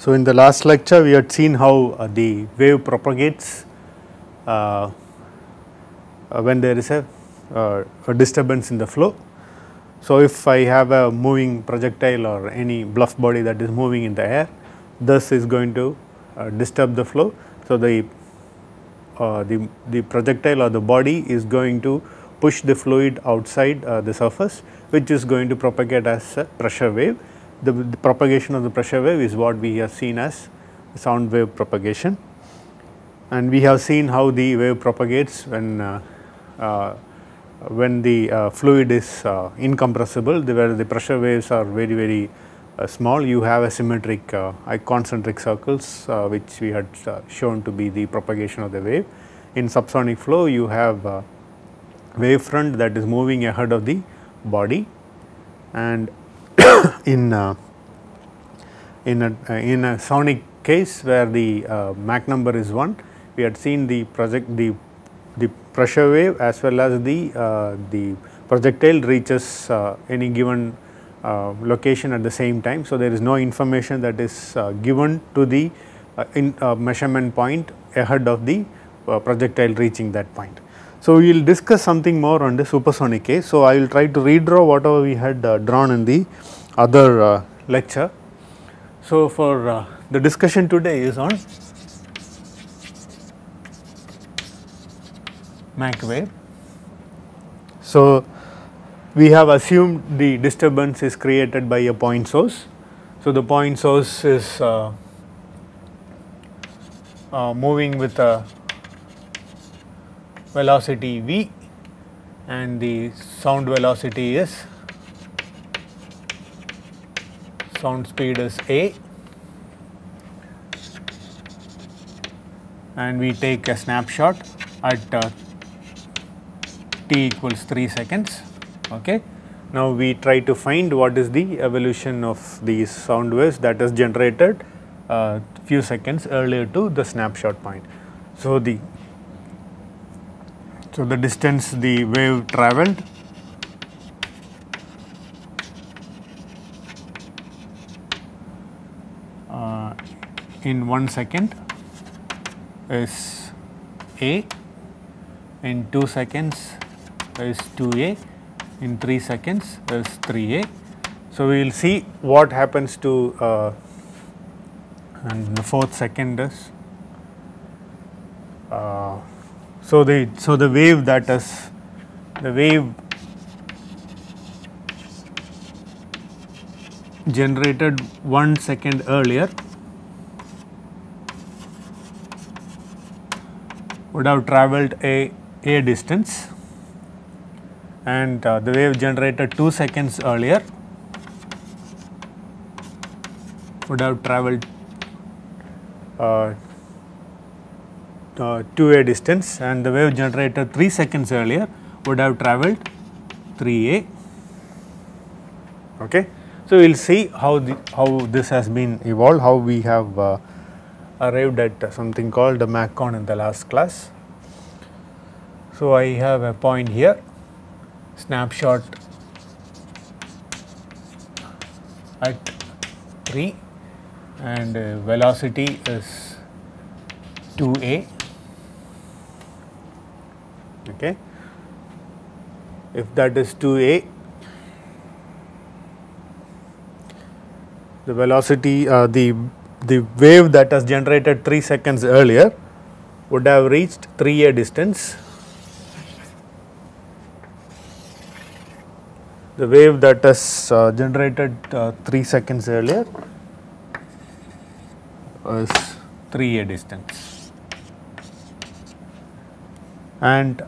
So, in the last lecture we had seen how the wave propagates when there is a disturbance in the flow. So, if I have a moving projectile or any bluff body that is moving in the air, this is going to disturb the flow. So, the projectile or the body is going to push the fluid outside the surface, which is going to propagate as a pressure wave. The propagation of the pressure wave is what we have seen as sound wave propagation, and we have seen how the wave propagates when the fluid is incompressible, where the pressure waves are very small. You have a symmetric concentric circles which we had shown to be the propagation of the wave. In subsonic flow you have wave front that is moving ahead of the body, and in a sonic case where the Mach number is 1, we had seen the pressure wave as well as the projectile reaches any given location at the same time. So, there is no information that is given to the measurement point ahead of the projectile reaching that point. So, we will discuss something more on the supersonic case. So, I will try to redraw whatever we had drawn in the other lecture. So, for the discussion today is on Mach wave. So, we have assumed the disturbance is created by a point source. So, the point source is moving with a velocity v, and the sound velocity is, sound speed is a, and we take a snapshot at t equals 3 seconds. Okay. Now, we try to find what is the evolution of these sound waves that is generated few seconds earlier to the snapshot point. So, the distance the wave travelled in 1 second is a, in 2 seconds is 2a, in 3 seconds is 3a. So, we will see what happens to and the 4th second is so the wave that is the wave generated 1 second earlier would have travelled a distance, and the wave generated 2 seconds earlier would have travelled 2a distance, and the wave generated 3 seconds earlier would have travelled 3a. Okay. So, we will see how this has been evolved, how we have arrived at something called the Mach con in the last class. So, I have a point here, snapshot at 3, and velocity is 2a. Okay. If that is 2a, the velocity the wave that has generated 3 seconds earlier would have reached 3a distance. The wave that has generated 3 seconds earlier is 3a distance, and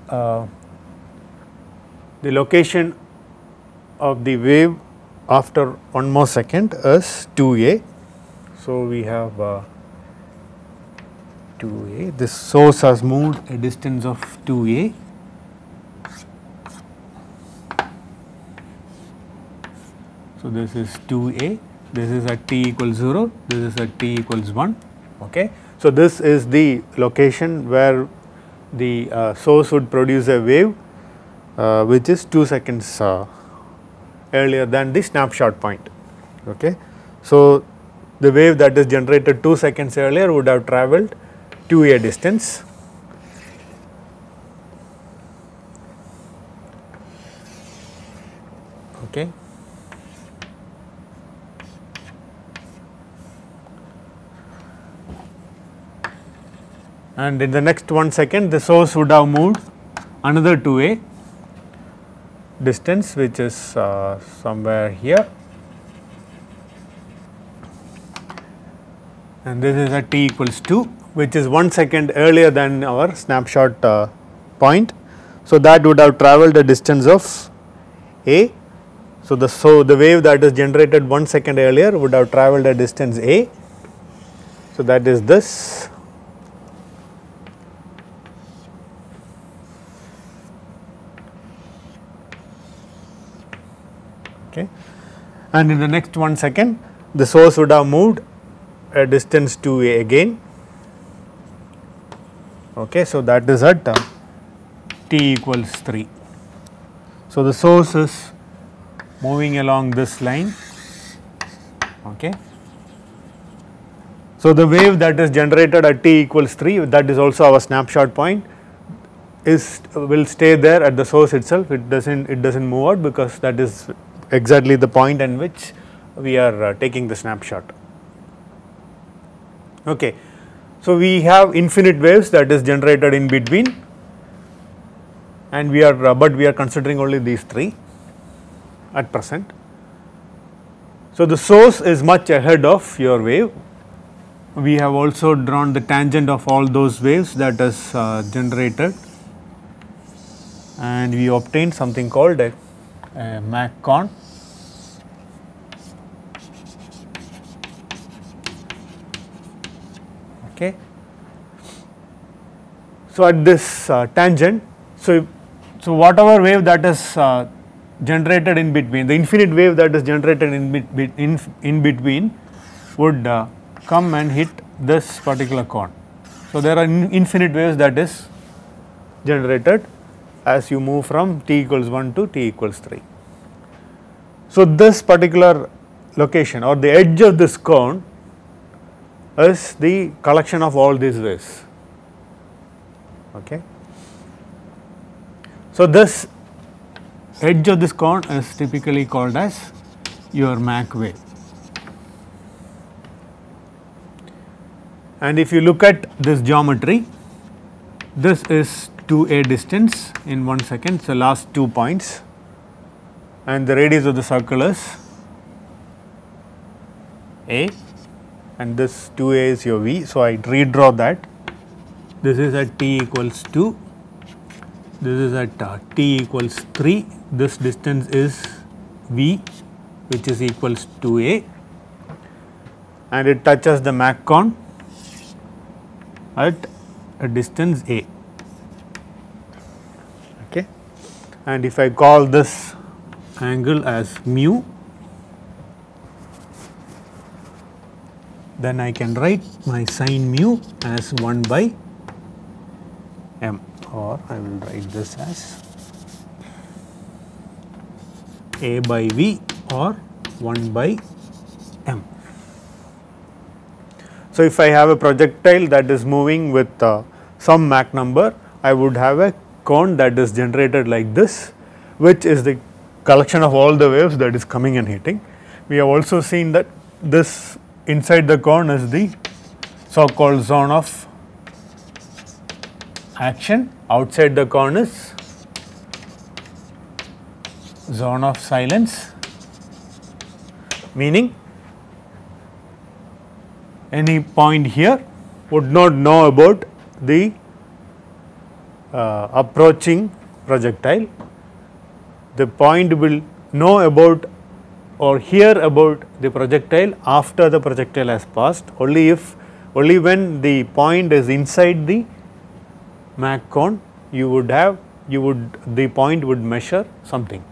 the location of the wave after 1 more second is 2a. So, we have 2a, this source has moved a distance of 2a, so this is 2a, this is at t equals 0, this is at t equals 1. Okay. So, this is the location where the source would produce a wave which is 2 seconds earlier than the snapshot point. Okay. So, the wave that is generated 2 seconds earlier would have travelled 2a distance. Okay. And in the next 1 second the source would have moved another 2a distance, which is somewhere here, and this is at t equals 2, which is 1 second earlier than our snapshot point. So, that would have travelled a distance of a. So, the wave that is generated 1 second earlier would have travelled a distance a. So, that is this. Okay. And in the next 1 second the source would have moved a distance 2a again. Okay. So, that is at t equals 3. So, the source is moving along this line. Okay. So, the wave that is generated at t equals 3, that is also our snapshot point, will stay there at the source itself. It doesn't move out, because that is exactly the point in which we are taking the snapshot. Okay. So, we have infinite waves that is generated in between, and we are considering only these 3 at present. So, the source is much ahead of your wave. We have also drawn the tangent of all those waves that is generated, and we obtained something called a Mach cone. Okay. So, at this tangent, so whatever wave that is generated in between, the infinite wave that is generated in between would come and hit this particular cone. So, there are infinite waves that is generated as you move from t equals 1 to t equals 3. So, this particular location or the edge of this cone is the collection of all these waves. Okay. So, this edge of this cone is typically called as your Mach wave. And if you look at this geometry, this is 2a distance in 1 second, so last 2 points, and the radius of the circle is a, and this 2a is your v. So, I redraw that. This is at t equals 2, this is at t equals 3, this distance is v, which is equals to a, and it touches the Mach cone at a distance a. Okay. And if I call this angle as mu, then I can write my sin mu as 1 by m, or I will write this as a by v or 1 by m. So, if I have a projectile that is moving with some Mach number, I would have a cone that is generated like this, which is the collection of all the waves that is coming and hitting. We have also seen that this inside the cone is the so called zone of action, outside the cone is zone of silence, meaning any point here would not know about the approaching projectile. The point will know about or hear about the projectile after the projectile has passed, only when the point is inside the Mach cone, the point would measure something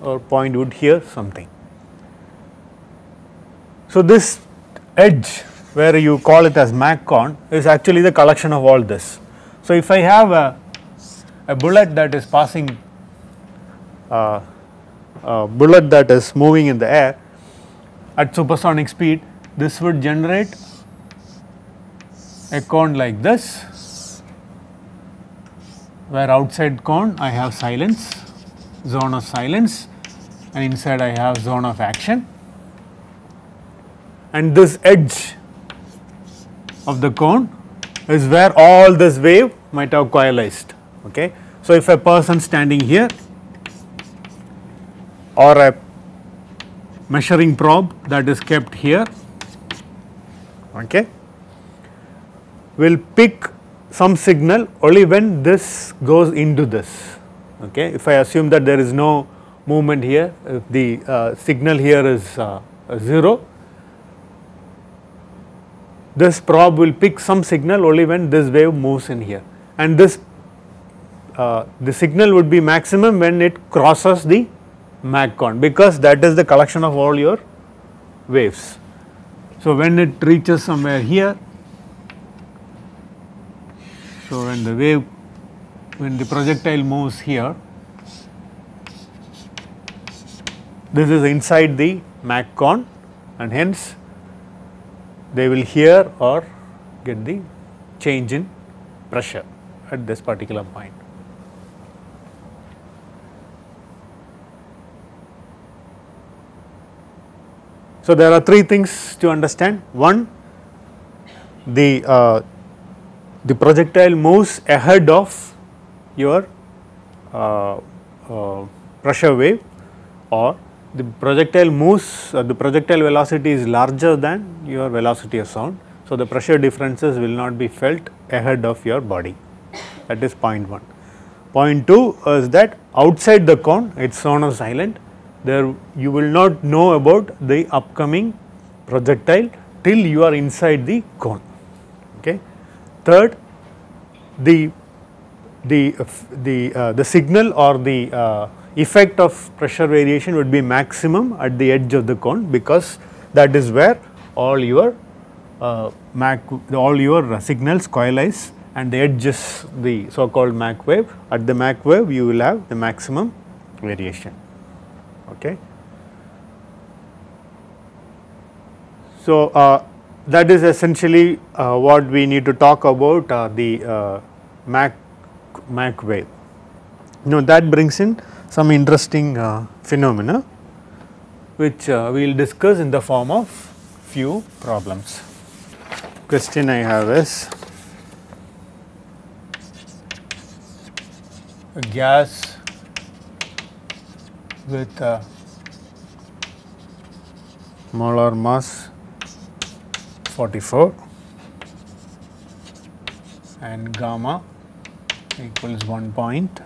or point would hear something. So, this edge where you call it as Mach cone is actually the collection of all this. So, if I have a bullet that is passing, a bullet that is moving in the air at supersonic speed, this would generate a cone like this, where outside cone I have silence, zone of silence, and inside I have zone of action, and this edge of the cone is where all this wave might have coalesced. Okay. So, if a person standing here or a measuring probe that is kept here, okay, will pick some signal only when this goes into this. Okay. If I assume that there is no movement here, if the signal here is 0, this probe will pick some signal only when this wave moves in here, and this the signal would be maximum when it crosses the Mach cone, because that is the collection of all your waves. So, when it reaches somewhere here, so when the projectile moves here, this is inside the Mach cone, and hence they will hear or get the change in pressure at this particular point. So, there are three things to understand. One, the projectile moves ahead of your pressure wave, or the projectile moves, the projectile velocity is larger than your velocity of sound. So, the pressure differences will not be felt ahead of your body. That is point 1. Point 2 is that outside the cone, it is zone of silent, there you will not know about the upcoming projectile till you are inside the cone. Okay. Third, the signal or the effect of pressure variation would be maximum at the edge of the cone, because that is where all your signals coalesce, and the edge is the so called Mach wave. At the Mach wave you will have the maximum variation. Okay. So, that is essentially what we need to talk about the Mach wave. Now, that brings in some interesting phenomena which we will discuss in the form of few problems. Question I have is, a gas with molar mass 44 and gamma equals 1 point,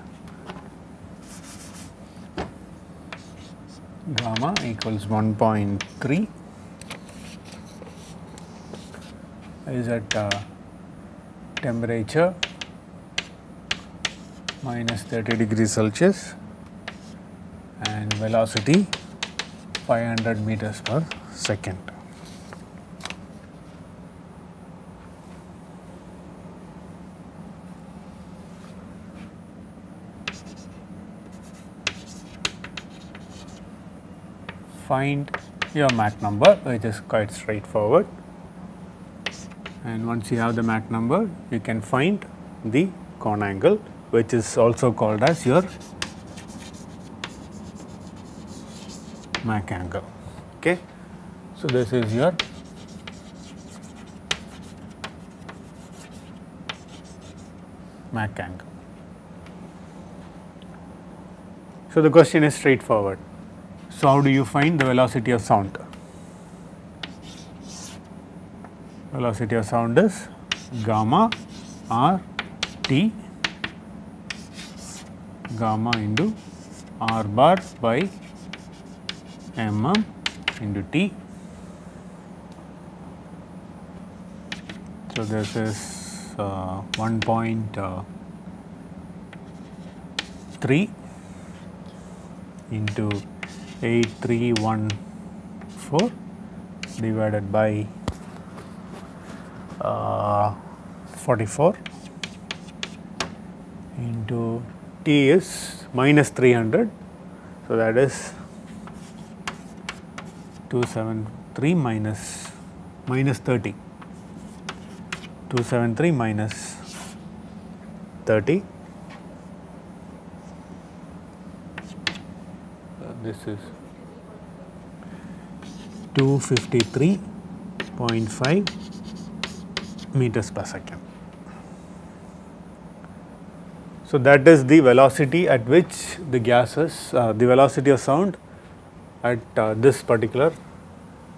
gamma equals 1.3 is at temperature minus 30 degrees Celsius and velocity 500 meters per second. Find your Mach number, which is quite straightforward, and once you have the Mach number, you can find the cone angle, which is also called as your Mach angle. Okay. So, this is your Mach angle. So, the question is straightforward. So, how do you find the velocity of sound? Velocity of sound is gamma r t, gamma into r bar by mm into t. So, this is 1.3 into 8314 divided by 44 into t is minus 300. So, that is 273 minus minus 30, 273 minus 30, this is 253.5 meters per second. So, that is the velocity at which the gases, the velocity of sound at this particular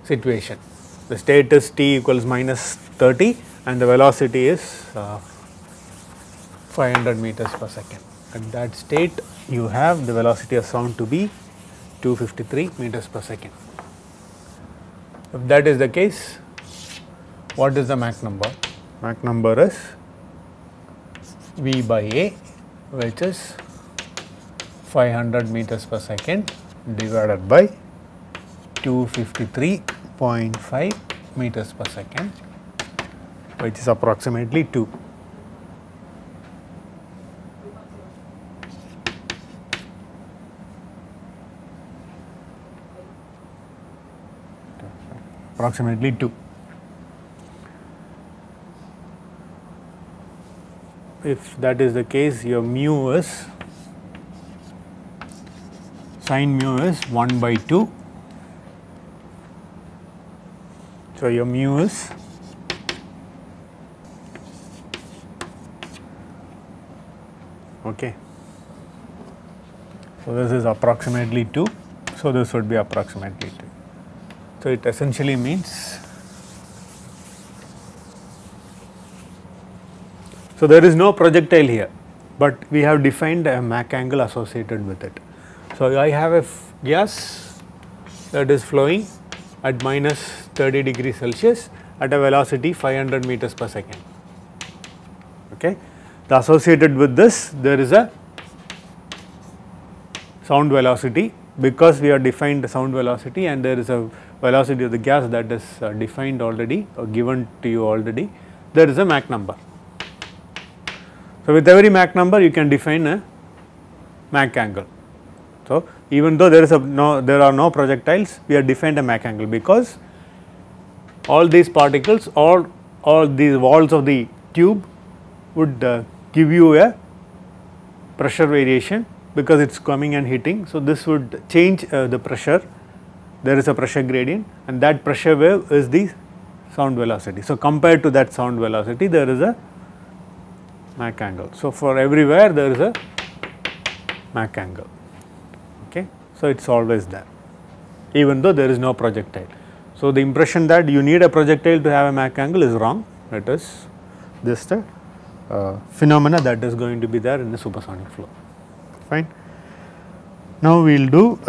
situation. The state is t equals minus 30 and the velocity is 500 meters per second. At that state you have the velocity of sound to be 253 meters per second. If that is the case, what is the Mach number? Mach number is V by A, which is 500 meters per second divided by 253.5 meters per second, which is approximately 2. Approximately 2. If that is the case, your mu is, sin mu is 1 by 2. So, your mu is okay. So, this is approximately 2. So, this would be approximately 2. So, it essentially means, so there is no projectile here, but we have defined a Mach angle associated with it. So, I have a gas that is flowing at minus 30 degrees Celsius at a velocity 500 meters per second. Okay. The associated with this, there is a sound velocity, because we have defined the sound velocity and there is a velocity of the gas that is defined already or given to you already, there is a Mach number. So, with every Mach number you can define a Mach angle. So, even though there is there are no projectiles, we have defined a Mach angle, because all these particles, all these walls of the tube would give you a pressure variation, because it is coming and hitting. So, this would change the pressure, there is a pressure gradient, and that pressure wave is the sound velocity. So, compared to that sound velocity, there is a Mach angle. So, for everywhere there is a Mach angle. Okay. So, it is always there, even though there is no projectile. So, the impression that you need a projectile to have a Mach angle is wrong. It is just the phenomena that is going to be there in the supersonic flow. Fine. Now, we will do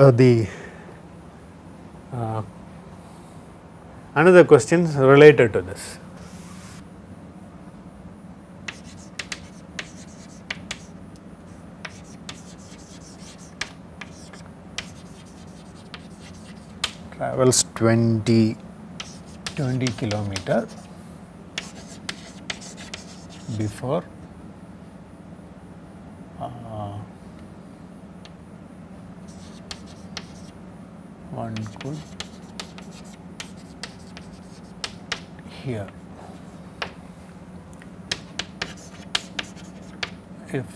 another questions related to this. Travels 20 kilometer before one could hear. If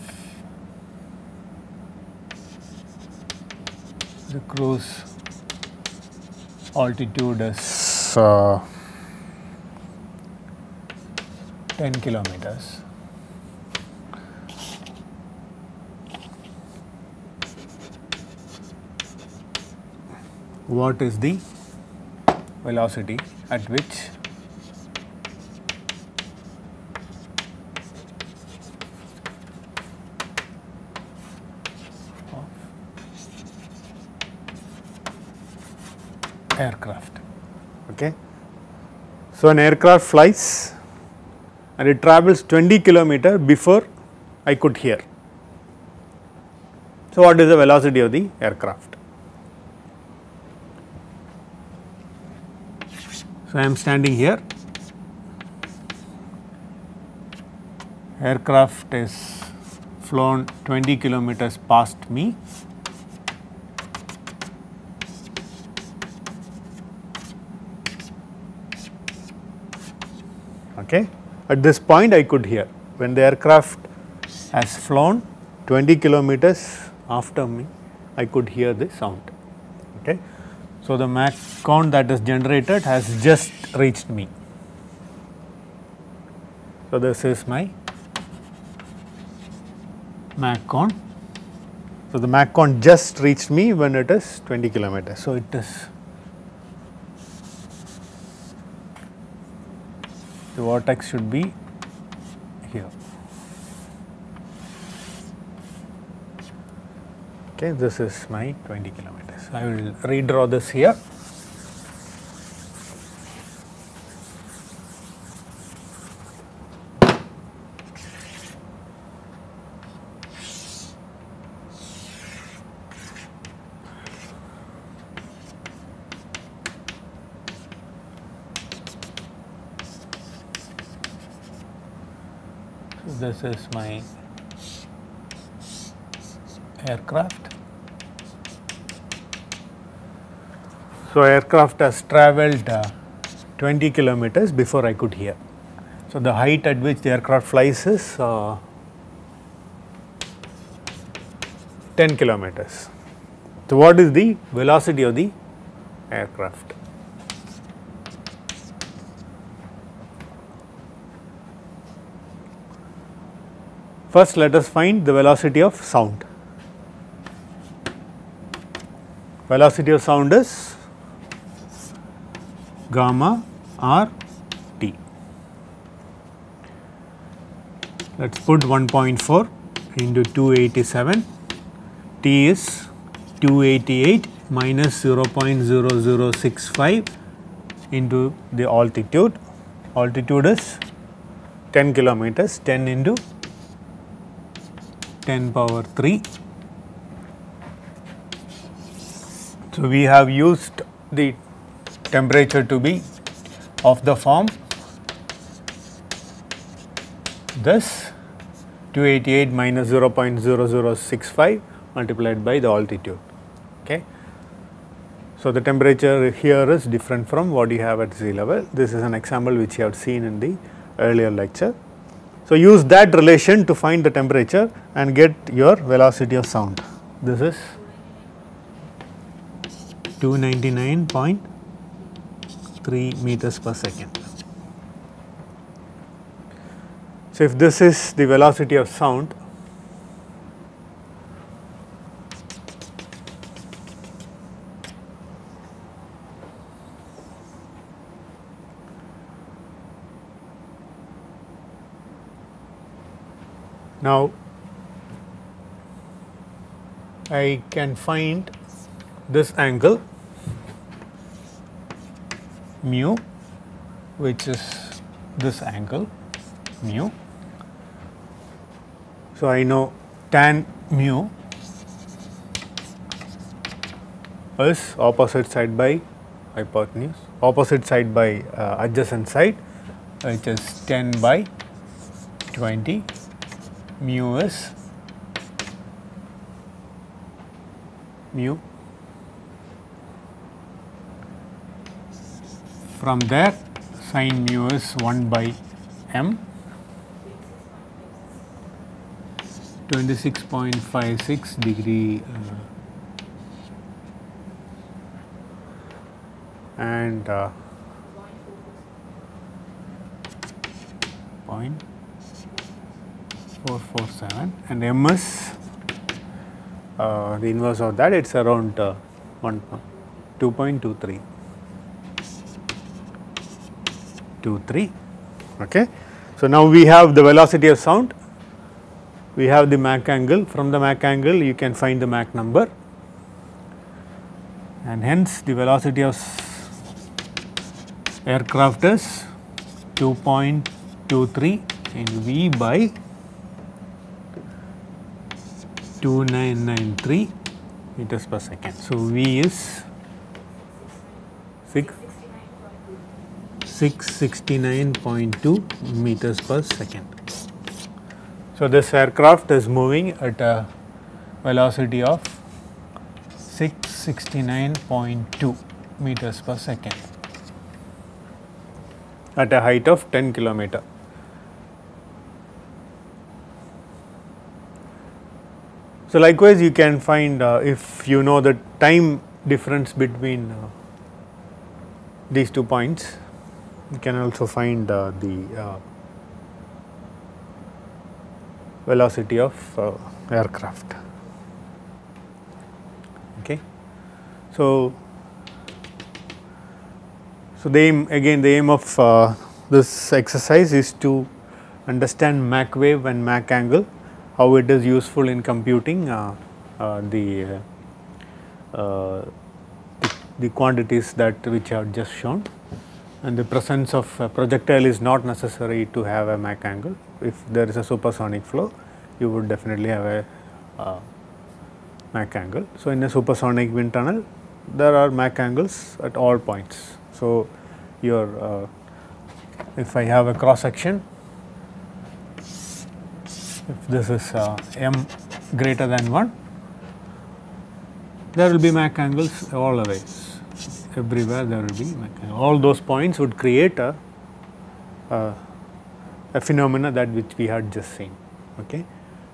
the cruise altitude is 10 kilometers, what is the velocity at which aircraft? Okay. So, an aircraft flies and it travels 20 kilometer before I could hear. So, what is the velocity of the aircraft? So, I am standing here, aircraft is flown 20 kilometers past me, Okay. At this point I could hear, when the aircraft has flown 20 kilometers after me, I could hear the sound. Okay. So, the Mach count that is generated has just reached me. So, this is my Mach count. So, the Mach count just reached me when it is 20 kilometers. So, it is the vortex should be here. Okay, this is my 20 kilometers. I will redraw this here. This is my aircraft. So, aircraft has travelled 20 kilometers before I could hear. So, the height at which the aircraft flies is 10 kilometers. So, what is the velocity of the aircraft? First, let us find the velocity of sound. Velocity of sound is gamma r t. Let us put 1.4 into 287, t is 288 minus 0.0065 into the altitude. Altitude is 10 kilometers, 10 into 10 power 3. So, we have used the temperature to be of the form this 288 minus 0.0065 multiplied by the altitude. Okay. So, the temperature here is different from what you have at sea level. This is an example which you have seen in the earlier lecture. So, use that relation to find the temperature and get your velocity of sound. This is 299.3 meters per second. So, if this is the velocity of sound, now I can find this angle mu, which is this angle mu. So, I know tan mu is opposite side by hypotenuse, opposite side by adjacent side, which is 10 by 20. Mu is mu. From there, sin mu is 1 by m, 26.56 degree and 0.447, and m is the inverse of that, it is around 2.23. Okay. So, now we have the velocity of sound, we have the Mach angle. From the Mach angle you can find the Mach number, and hence the velocity of aircraft is 2.23 into V by 2993 meters per second. So, V is 669.2 meters per second. So, this aircraft is moving at a velocity of 669.2 meters per second. at a height of 10 kilometer. So, likewise you can find if you know the time difference between these 2 points, you can also find the velocity of aircraft. Okay. So the aim of this exercise is to understand Mach wave and Mach angle, how it is useful in computing the quantities that which I have just shown, and the presence of a projectile is not necessary to have a Mach angle. If there is a supersonic flow, you would definitely have a Mach angle. So, in a supersonic wind tunnel, there are Mach angles at all points. So, your if I have a cross section, if this is m greater than 1, there will be Mach angles all the ways. Everywhere there will be Mach angles. All those points would create a phenomena that which we had just seen. Okay.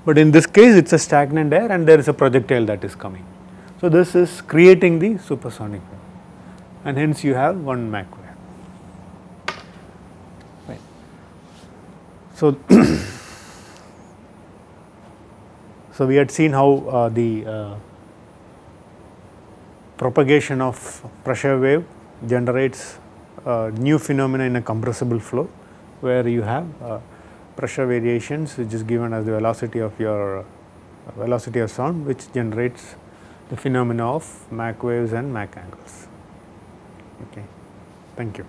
But in this case, it is a stagnant air and there is a projectile that is coming. So, this is creating the supersonic wave, and hence you have one Mach wave. Right. So, so we had seen how the propagation of pressure wave generates new phenomena in a compressible flow, where you have pressure variations which is given as the velocity of your velocity of sound, which generates the phenomena of Mach waves and Mach angles. Okay. Thank you.